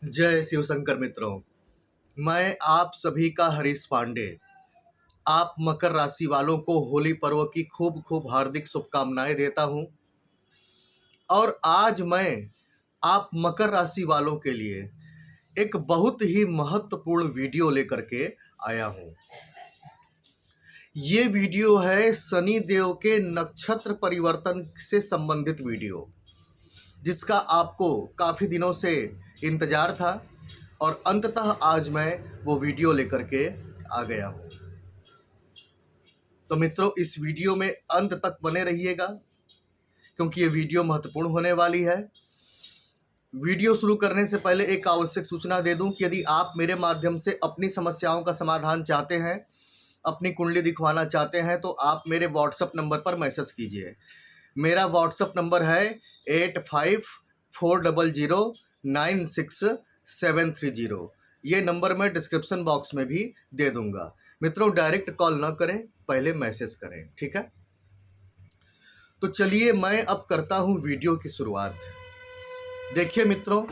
जय शिव शंकर मित्रों। मैं आप सभी का हरीश पांडे। आप मकर राशि वालों को होली पर्व की खूब खूब हार्दिक शुभकामनाएं देता हूं। और आज मैं आप मकर राशि वालों के लिए एक बहुत ही महत्वपूर्ण वीडियो लेकर के आया हूं। ये वीडियो है शनि देव के नक्षत्र परिवर्तन से संबंधित वीडियो, जिसका आपको काफ़ी दिनों से इंतज़ार था और अंततः आज मैं वो वीडियो लेकर के आ गया हूँ। तो मित्रों, इस वीडियो में अंत तक बने रहिएगा क्योंकि ये वीडियो महत्वपूर्ण होने वाली है। वीडियो शुरू करने से पहले एक आवश्यक सूचना दे दूं कि यदि आप मेरे माध्यम से अपनी समस्याओं का समाधान चाहते हैं, अपनी कुंडली दिखवाना चाहते हैं, तो आप मेरे व्हाट्सएप नंबर पर मैसेज कीजिए। मेरा व्हाट्सएप नंबर है 8540096730। ये नंबर मैं डिस्क्रिप्शन बॉक्स में भी दे दूंगा। मित्रों, डायरेक्ट कॉल ना करें, पहले मैसेज करें, ठीक है? तो चलिए मैं अब करता हूं वीडियो की शुरुआत। देखिए मित्रों,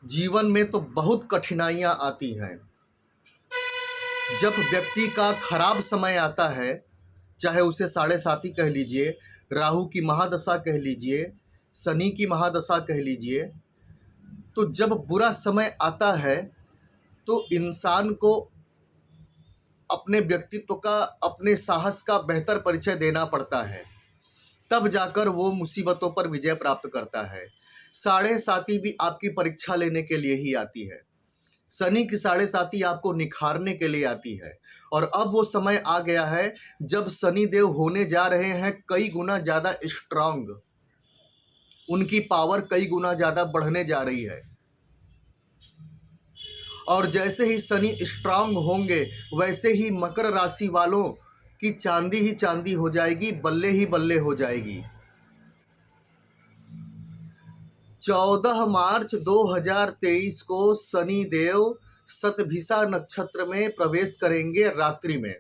जीवन में तो बहुत कठिनाइयां आती हैं। जब व्यक्ति का खराब समय आता है, चाहे उसे साढ़े साती कह लीजिए, राहु की महादशा कह लीजिए, शनि की महादशा कह लीजिए, तो जब बुरा समय आता है तो इंसान को अपने व्यक्तित्व का, अपने साहस का बेहतर परिचय देना पड़ता है। तब जाकर वो मुसीबतों पर विजय प्राप्त करता है। साढ़े साती भी आपकी परीक्षा लेने के लिए ही आती है। शनि की साढ़े साती आपको निखारने के लिए आती है। और अब वो समय आ गया है जब शनि देव होने जा रहे हैं कई गुना ज़्यादा स्ट्रांग। उनकी पावर कई गुना ज़्यादा बढ़ने जा रही है। और जैसे ही शनि स्ट्रांग होंगे, वैसे ही मकर राशि वालों की चांदी ही चांदी हो जाएगी, बल्ले ही बल्ले हो जाएगी। 14 मार्च 2023 को शनि देव शतभिषा नक्षत्र में प्रवेश करेंगे रात्रि में।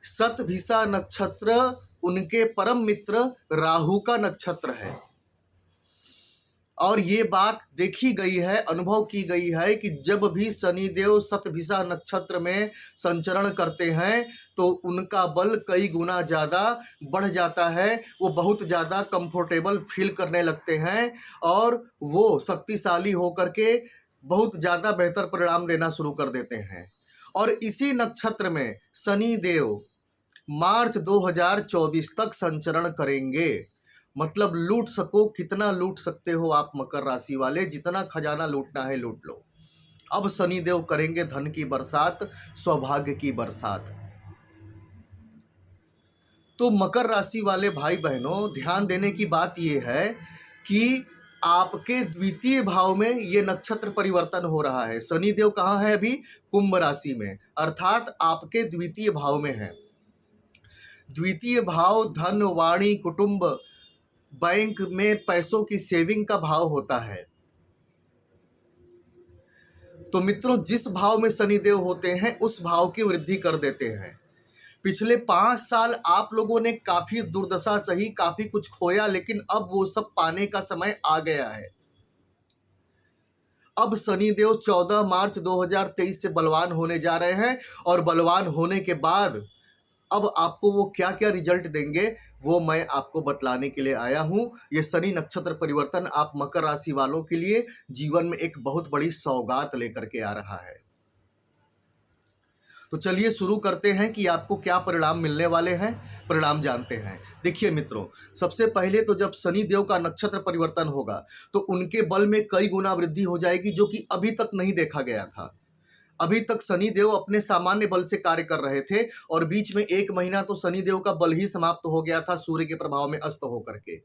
शतभिषा नक्षत्र उनके परम मित्र राहु का नक्षत्र है। और ये बात देखी गई है, अनुभव की गई है कि जब भी शनिदेव शतभिषा नक्षत्र में संचरण करते हैं तो उनका बल कई गुना ज़्यादा बढ़ जाता है। वो बहुत ज़्यादा कंफर्टेबल फील करने लगते हैं और वो शक्तिशाली होकर के बहुत ज़्यादा बेहतर परिणाम देना शुरू कर देते हैं। और इसी नक्षत्र में शनिदेव मार्च 2024 तक संचरण करेंगे। मतलब लूट सको, कितना लूट सकते हो आप मकर राशि वाले, जितना खजाना लूटना है लूट लो। अब शनिदेव करेंगे धन की बरसात, सौभाग्य की बरसात। तो मकर राशि वाले भाई बहनों, ध्यान देने की बात यह है कि आपके द्वितीय भाव में ये नक्षत्र परिवर्तन हो रहा है। शनिदेव कहाँ है अभी? कुंभ राशि में, अर्थात आपके द्वितीय भाव में है। द्वितीय भाव धन, वाणी, कुटुंब, बैंक में पैसों की सेविंग का भाव होता है। तो मित्रों, जिस भाव में शनिदेव होते हैं उस भाव की वृद्धि कर देते हैं। पिछले 5 साल आप लोगों ने काफी दुर्दशा सही, काफी कुछ खोया, लेकिन अब वो सब पाने का समय आ गया है। अब शनिदेव 14 मार्च 2023 से बलवान होने जा रहे हैं और बलवान होने के बाद अब आपको वो क्या क्या रिजल्ट देंगे वो मैं आपको बतलाने के लिए आया हूं। ये शनि नक्षत्र परिवर्तन आप मकर राशि वालों के लिए जीवन में एक बहुत बड़ी सौगात लेकर के आ रहा है। तो चलिए शुरू करते हैं कि आपको क्या परिणाम मिलने वाले हैं। परिणाम जानते हैं। देखिए मित्रों, सबसे पहले तो जब शनि देव का नक्षत्र परिवर्तन होगा तो उनके बल में कई गुना वृद्धि हो जाएगी, जो कि अभी तक नहीं देखा गया था। अभी तक शनिदेव अपने सामान्य बल से कार्य कर रहे थे और बीच में 1 महीना तो शनिदेव का बल ही समाप्त हो गया था सूर्य के प्रभाव में अस्त होकर के।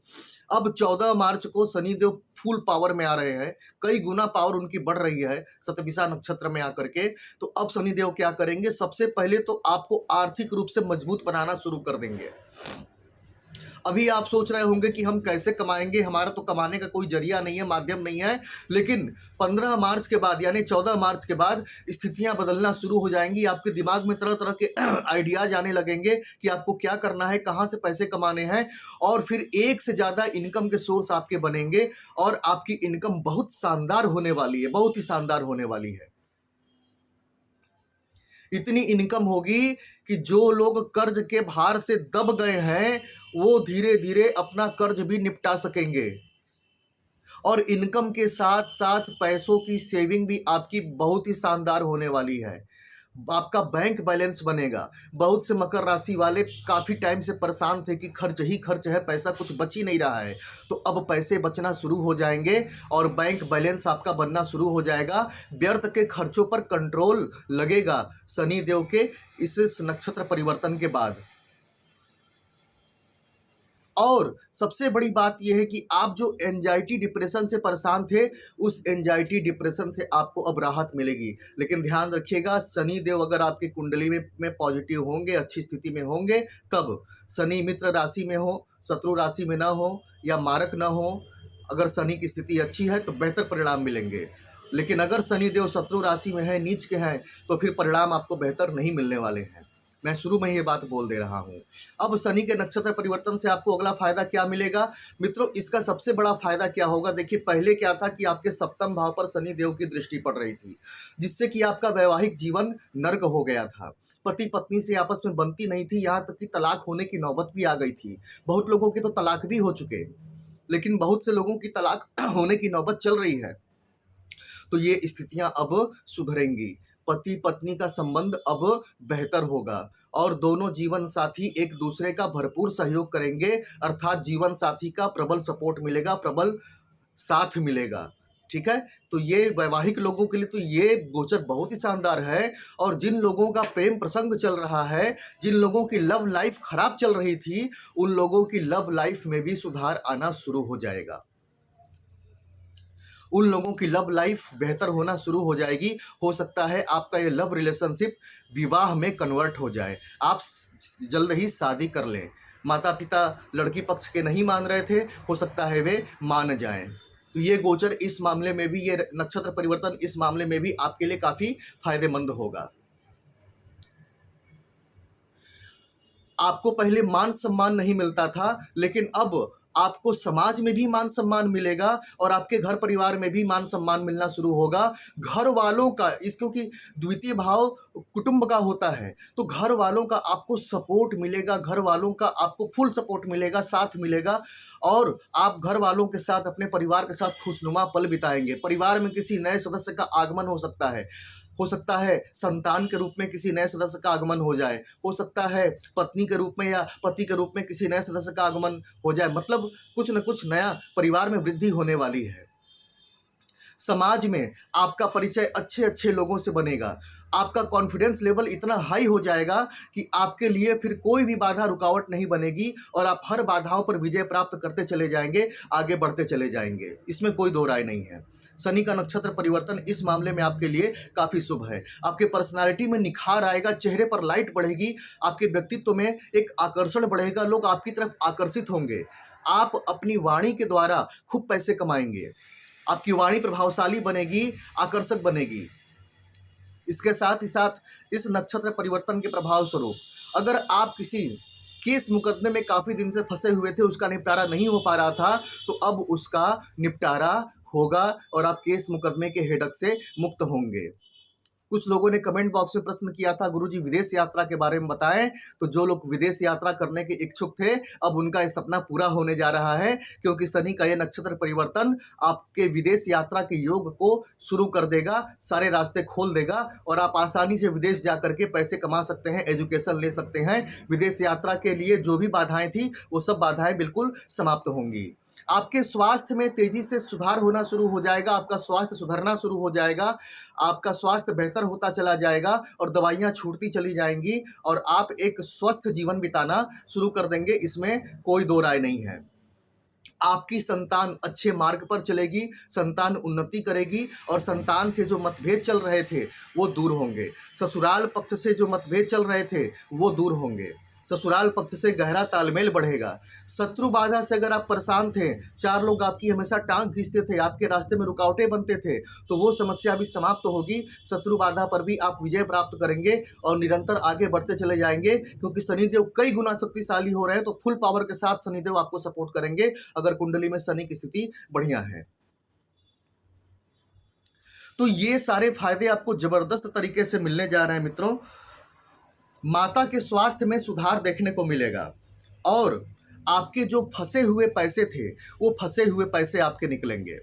अब 14 मार्च को शनिदेव फुल पावर में आ रहे हैं, कई गुना पावर उनकी बढ़ रही है शतभिषा नक्षत्र में आकर के। तो अब शनिदेव क्या करेंगे? सबसे पहले तो आपको आर्थिक रूप से मजबूत बनाना शुरू कर देंगे। अभी आप सोच रहे होंगे कि हम कैसे कमाएंगे, हमारा तो कमाने का कोई जरिया नहीं है, माध्यम नहीं है। लेकिन 15 मार्च के बाद यानी 14 मार्च के बाद स्थितियां बदलना शुरू हो जाएंगी। आपके दिमाग में तरह तरह के आइडियाज आने लगेंगे कि आपको क्या करना है, कहाँ से पैसे कमाने हैं, और फिर एक से ज़्यादा इनकम के सोर्स आपके बनेंगे और आपकी इनकम बहुत शानदार होने वाली है, बहुत ही शानदार होने वाली है। इतनी इनकम होगी कि जो लोग कर्ज के भार से दब गए हैं वो धीरे धीरे अपना कर्ज भी निपटा सकेंगे, और इनकम के साथ साथ पैसों की सेविंग भी आपकी बहुत ही शानदार होने वाली है। आपका बैंक बैलेंस बनेगा। बहुत से मकर राशि वाले काफी टाइम से परेशान थे कि खर्च ही खर्च है, पैसा कुछ बच ही नहीं रहा है, तो अब पैसे बचना शुरू हो जाएंगे और बैंक बैलेंस आपका बनना शुरू हो जाएगा। व्यर्थ के खर्चों पर कंट्रोल लगेगा शनि देव के इस नक्षत्र परिवर्तन के बाद। और सबसे बड़ी बात यह है कि आप जो एंजाइटी डिप्रेशन से परेशान थे, उस एंजाइटी डिप्रेशन से आपको अब राहत मिलेगी। लेकिन ध्यान रखिएगा, शनि देव अगर आपकी कुंडली में पॉजिटिव होंगे, अच्छी स्थिति में होंगे, तब शनि मित्र राशि में हो, शत्रु राशि में ना हो या मारक ना हो, अगर शनि की स्थिति अच्छी है तो बेहतर परिणाम मिलेंगे। लेकिन अगर शनि देव शत्रु राशि में है, नीच के हैं, तो फिर परिणाम आपको बेहतर नहीं मिलने वाले हैं। मैं शुरू में ये बात बोल दे रहा हूं। अब शनि के नक्षत्र परिवर्तन से आपको अगला फायदा क्या मिलेगा मित्रों? इसका सबसे बड़ा फायदा क्या होगा? देखिए, पहले क्या था कि आपके सप्तम भाव पर शनि देव की दृष्टि पड़ रही थी, जिससे कि आपका वैवाहिक जीवन नर्क हो गया था। पति पत्नी से आपस में बनती नहीं थी, यहाँ तक कि तलाक होने की नौबत भी आ गई थी। बहुत लोगों के तो तलाक भी हो चुके, लेकिन बहुत से लोगों की तलाक होने की नौबत चल रही है। तो ये स्थितियां अब सुधरेंगी, पति पत्नी का संबंध अब बेहतर होगा और दोनों जीवन साथी एक दूसरे का भरपूर सहयोग करेंगे, अर्थात जीवन साथी का प्रबल सपोर्ट मिलेगा, प्रबल साथ मिलेगा। ठीक है, तो ये वैवाहिक लोगों के लिए तो ये गोचर बहुत ही शानदार है। और जिन लोगों का प्रेम प्रसंग चल रहा है, जिन लोगों की लव लाइफ खराब चल रही थी, उन लोगों की लव लाइफ में भी सुधार आना शुरू हो जाएगा। उन लोगों की लव लाइफ बेहतर होना शुरू हो जाएगी। हो सकता है आपका ये लव रिलेशनशिप विवाह में कन्वर्ट हो जाए, आप जल्द ही शादी कर लें। माता पिता लड़की पक्ष के नहीं मान रहे थे, हो सकता है वे मान जाएं। तो ये गोचर इस मामले में भी, ये नक्षत्र परिवर्तन इस मामले में भी आपके लिए काफी फायदेमंद होगा। आपको पहले मान सम्मान नहीं मिलता था, लेकिन अब आपको समाज में भी मान सम्मान मिलेगा और आपके घर परिवार में भी मान सम्मान मिलना शुरू होगा। घर वालों का क्योंकि द्वितीय भाव कुटुंब का होता है, तो घर वालों का आपको सपोर्ट मिलेगा, घर वालों का आपको फुल सपोर्ट मिलेगा, साथ मिलेगा, और आप घर वालों के साथ, अपने परिवार के साथ खुशनुमा पल बिताएंगे। परिवार में किसी नए सदस्य का आगमन हो सकता है संतान के रूप में किसी नए सदस्य का आगमन हो जाए, हो सकता है पत्नी के रूप में या पति के रूप में किसी नए सदस्य का आगमन हो जाए। मतलब कुछ न कुछ नया परिवार में वृद्धि होने वाली है। समाज में आपका परिचय अच्छे अच्छे लोगों से बनेगा, आपका कॉन्फिडेंस लेवल इतना हाई हो जाएगा कि आपके लिए फिर कोई भी बाधा रुकावट नहीं बनेगी और आप हर बाधाओं पर विजय प्राप्त करते चले जाएंगे, आगे बढ़ते चले जाएंगे। इसमें कोई दो राय नहीं है। शनि का नक्षत्र परिवर्तन इस मामले में आपके लिए काफी शुभ है। आपके पर्सनालिटी में निखार आएगा, चेहरे पर लाइट बढ़ेगी, आपके व्यक्तित्व में एक आकर्षण बढ़ेगा, लोग आपकी तरफ आकर्षित होंगे। आप अपनी वाणी के द्वारा खूब पैसे कमाएंगे, आपकी वाणी प्रभावशाली बनेगी, आकर्षक बनेगी। इसके साथ ही साथ इस नक्षत्र परिवर्तन के प्रभाव स्वरूप अगर आप किसी केस मुकदमे में काफी दिन से फंसे हुए थे, उसका निपटारा नहीं हो पा रहा था, तो अब उसका निपटारा होगा और आप केस मुकदमे के हेडक से मुक्त होंगे। कुछ लोगों ने कमेंट बॉक्स में प्रश्न किया था, गुरुजी विदेश यात्रा के बारे में बताएं। तो जो लोग विदेश यात्रा करने के इच्छुक थे, अब उनका ये सपना पूरा होने जा रहा है, क्योंकि शनि का ये नक्षत्र परिवर्तन आपके विदेश यात्रा के योग को शुरू कर देगा, सारे रास्ते खोल देगा और आप आसानी से विदेश जा करके पैसे कमा सकते हैं, एजुकेशन ले सकते हैं। विदेश यात्रा के लिए जो भी बाधाएं थी, वो सब बाधाएं बिल्कुल समाप्त होंगी। आपके स्वास्थ्य में तेजी से सुधार होना शुरू हो जाएगा, आपका स्वास्थ्य सुधरना शुरू हो जाएगा, आपका स्वास्थ्य बेहतर होता चला जाएगा और दवाइयां छूटती चली जाएंगी और आप एक स्वस्थ जीवन बिताना शुरू कर देंगे। इसमें कोई दो राय नहीं है। आपकी संतान अच्छे मार्ग पर चलेगी, संतान उन्नति करेगी और संतान से जो मतभेद चल रहे थे वो दूर होंगे। ससुराल पक्ष से जो मतभेद चल रहे थे वो दूर होंगे। ससुराल पक्ष से गहरा तालमेल बढ़ेगा। शत्रु बाधा से अगर आप परेशान थे, 4 लोग आपकी हमेशा टांग खींचते थे, आपके रास्ते में रुकावटें बनते थे, तो वो समस्या अभी समाप्त होगी। शत्रु बाधा पर भी आप विजय प्राप्त करेंगे और निरंतर आगे बढ़ते चले जाएंगे, क्योंकि शनिदेव कई गुना शक्तिशाली हो रहे हैं। तो फुल पावर के साथ शनिदेव आपको सपोर्ट करेंगे अगर कुंडली में शनि की स्थिति बढ़िया है। तो ये सारे फायदे आपको जबरदस्त तरीके से मिलने जा रहे हैं मित्रों। माता के स्वास्थ्य में सुधार देखने को मिलेगा और आपके जो फंसे हुए पैसे थे, वो फंसे हुए पैसे आपके निकलेंगे।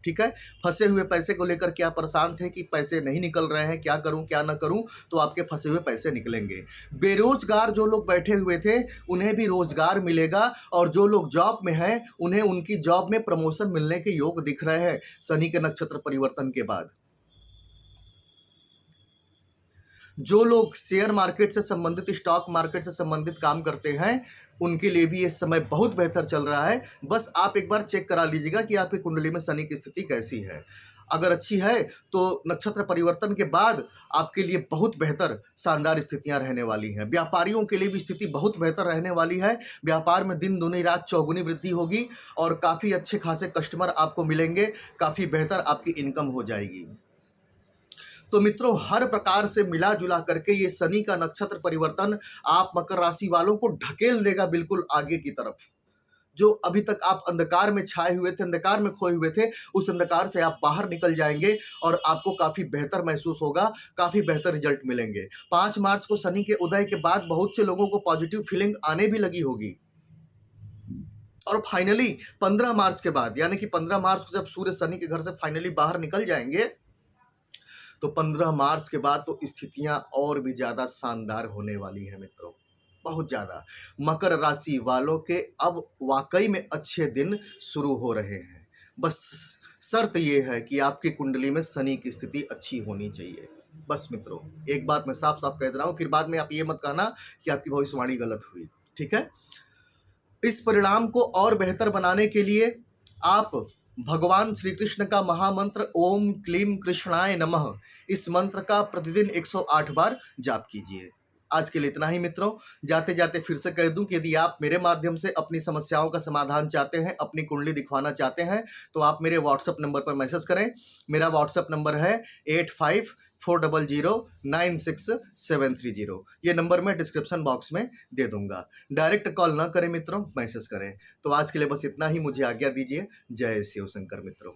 ठीक है, फंसे हुए पैसे को लेकर क्या परेशान थे कि पैसे नहीं निकल रहे हैं, क्या करूं क्या ना करूं, तो आपके फंसे हुए पैसे निकलेंगे। बेरोजगार जो लोग बैठे हुए थे, उन्हें भी रोजगार मिलेगा और जो लोग जॉब में हैं, उन्हें उनकी जॉब में प्रमोशन मिलने के योग दिख रहे हैं शनि के नक्षत्र परिवर्तन के बाद। जो लोग शेयर मार्केट से संबंधित, स्टॉक मार्केट से संबंधित काम करते हैं, उनके लिए भी ये समय बहुत बेहतर चल रहा है। बस आप एक बार चेक करा लीजिएगा कि आपकी कुंडली में शनि की स्थिति कैसी है। अगर अच्छी है तो नक्षत्र परिवर्तन के बाद आपके लिए बहुत बेहतर शानदार स्थितियां रहने वाली हैं। व्यापारियों के लिए भी स्थिति बहुत बेहतर रहने वाली है। व्यापार में दिन दूनी रात चौगुनी वृद्धि होगी और काफ़ी अच्छे खासे कस्टमर आपको मिलेंगे, काफ़ी बेहतर आपकी इनकम हो जाएगी। तो मित्रों, हर प्रकार से मिला जुला करके ये शनि का नक्षत्र परिवर्तन आप मकर राशि वालों को ढकेल देगा बिल्कुल आगे की तरफ। जो अभी तक आप अंधकार में छाए हुए थे, अंधकार में खोए हुए थे, उस अंधकार से आप बाहर निकल जाएंगे और आपको काफी बेहतर महसूस होगा, काफी बेहतर रिजल्ट मिलेंगे। 5 मार्च को शनि के उदय के बाद बहुत से लोगों को पॉजिटिव फीलिंग आने भी लगी होगी और फाइनली 15 मार्च के बाद, यानी कि 15 मार्च को जब सूर्य शनि के घर से फाइनली बाहर निकल जाएंगे, तो 15 मार्च के बाद तो स्थितियां और भी ज्यादा शानदार होने वाली है मित्रों, बहुत ज्यादा। मकर राशि वालों के अब वाकई में अच्छे दिन शुरू हो रहे हैं। बस शर्त यह है कि आपकी कुंडली में शनि की स्थिति अच्छी होनी चाहिए। बस मित्रों, एक बात मैं साफ साफ कह रहा हूं, फिर बाद में आप ये मत कहना कि आपकी भविष्यवाणी गलत हुई। ठीक है, इस परिणाम को और बेहतर बनाने के लिए आप भगवान श्री कृष्ण का महामंत्र ओम क्लीम कृष्णाय नमः, इस मंत्र का प्रतिदिन 108 बार जाप कीजिए। आज के लिए इतना ही मित्रों। जाते जाते फिर से कह दूं कि यदि आप मेरे माध्यम से अपनी समस्याओं का समाधान चाहते हैं, अपनी कुंडली दिखवाना चाहते हैं, तो आप मेरे व्हाट्सएप नंबर पर मैसेज करें। मेरा व्हाट्सएप नंबर है 8540096730। ये नंबर मैं डिस्क्रिप्शन बॉक्स में दे दूंगा। डायरेक्ट कॉल ना करें मित्रों, मैसेज करें। तो आज के लिए बस इतना ही, मुझे आज्ञा दीजिए। जय शिव शंकर मित्रों।